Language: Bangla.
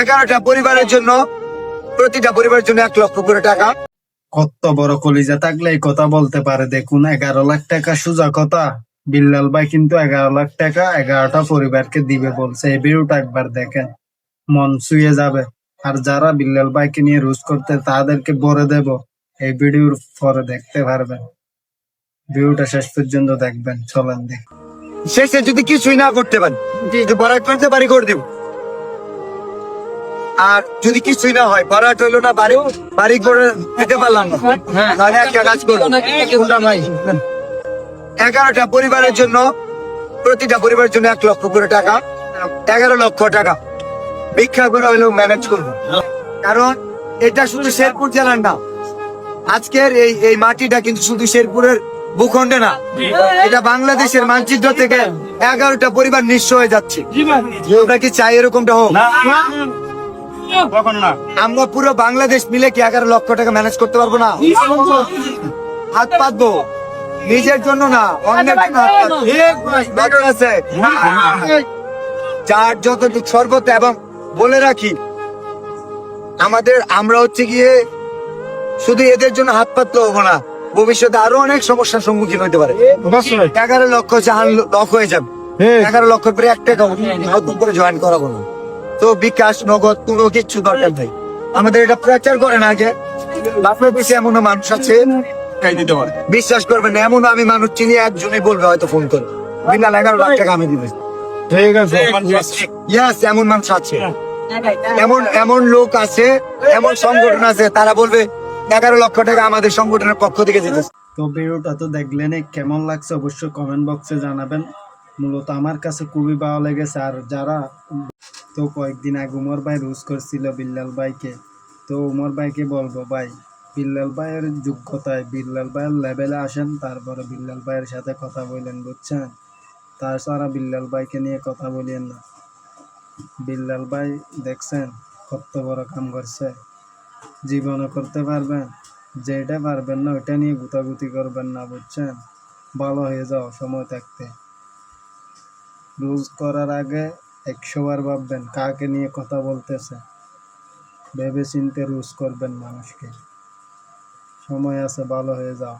11টা পরিবারের জন্য, প্রতিটা পরিবারের জন্য 1 লক্ষ করে টাকা। কত বড় কলিজা থাকলে এই কথা বলতে পারে। দেখুন 11 লাখ টাকা সোজা কথা। বিল্লাল ভাই কিন্তু 11 লাখ টাকা 11টা পরিবারকে দিবে বলছে। এই ভিডিওটা একবার দেখেন, মন ছুঁয়ে যাবে। আর যারা বিল্লাল ভাইকে নিয়ে রোজ করতে তাদেরকে বলে দেব, এই ভিডিওর পরে দেখতে পারবেন। ভিডিওটা শেষ পর্যন্ত দেখবেন। চলেন দেখ। শেষে যদি কিছুই না করতে পারি, যদি বরাট করতে পারি করে দেব। আর যদি কিছুই না হয়, বরাট হইলো না, বাড়ি করে দিতে পারলাম না, তাহলে একটা কাজ করবো। 11টা পরিবারের জন্য, প্রতিটা পরিবারের জন্য 1 লক্ষ করে টাকা, 11 লক্ষ টাকা ভিক্ষা করে হইলেও ম্যানেজ করবো। কারণ এটা শুধু শেরপুর জেলার না, আজকের এই মাটিটা কিন্তু শুধু শেরপুরের ভূখণ্ডে না, এটা বাংলাদেশের মানচিত্র থেকে 11টা পরিবার নিঃস্ব হয়ে যাচ্ছে। আমরা কি চাই এরকমটা হোক? আমরা পুরো বাংলাদেশ মিলে কি 11 লক্ষ টাকা ম্যানেজ করতে পারবো না? হাত পাতবো, নিজের জন্য না, অন্যের জন্য হাত পাতবো। আছে যার যতটুকু সর্বত। এবং বলে রাখি, আমরা হচ্ছে গিয়ে শুধু এদের জন্য হাত পাততে হবো না, ভবিষ্যতে আরো অনেক সমস্যার সম্মুখীন হতে পারে। 11 লক্ষ লক্ষ হয়ে যাবে, 11 লক্ষের পরে একটা নতুন করে জয়েন করাবো না। তো বিকাশ, নগদ কোনো কিচ্ছু দরকার নেই। আমাদের এটা প্রচার করেন আগে। বাংলাদেশে এমনও মানুষ আছে বিশ্বাস করবেন না, এমনও আমি মানুষ চিনি, একজনই বলবে হয়তো ফোন করে বিনা 11 লাখ টাকা আমি দিবে। ঠিক আছে, ইয়াস, এমন মানুষ আছে, এমন লোক আছে, এমন সংগঠন আছে, তারা বলবে 11 লক্ষ টাকা আমাদের সংগঠনের পক্ষ থেকে দিতেছে। তো ভিডিওটা তো দেখলেন, কেমন লাগছে অবশ্যই কমেন্ট বক্সে জানাবেন। মূলত আমার কাছে খুবই ভালো লেগেছে। আর যারা তো কয়েকদিন আগে উমর ভাই রোজ করছিল বিল্লাল ভাইকে, তো উমর ভাইকে বলবো, ভাই বিল্লাল ভাইয়ের যোগ্যতায় বিল্লাল ভাইয়ের লেভেলে আসেন, তারপরে বিল্লাল ভাইয়ের সাথে কথা বললেন, বুঝছেন? তাছাড়া বিল্লাল ভাইকে নিয়ে কথা বলিয়েন না। বিল্লাল ভাই দেখছেন কত বড় কাম করছে, জীবনে করতে পারবেন। যেটা পারবেন না ওইটা নিয়ে গুতাগুতি করবেন না, বুঝছেন? ভালো হয়ে যাও সময় থাকতে। রোজ করার আগে 100 বার ভাববেন কাকে নিয়ে কথা বলতেছে, ভেবে চিন্তে রোজ করবেন মানুষকে। সময় আছে, ভালো হয়ে যাও।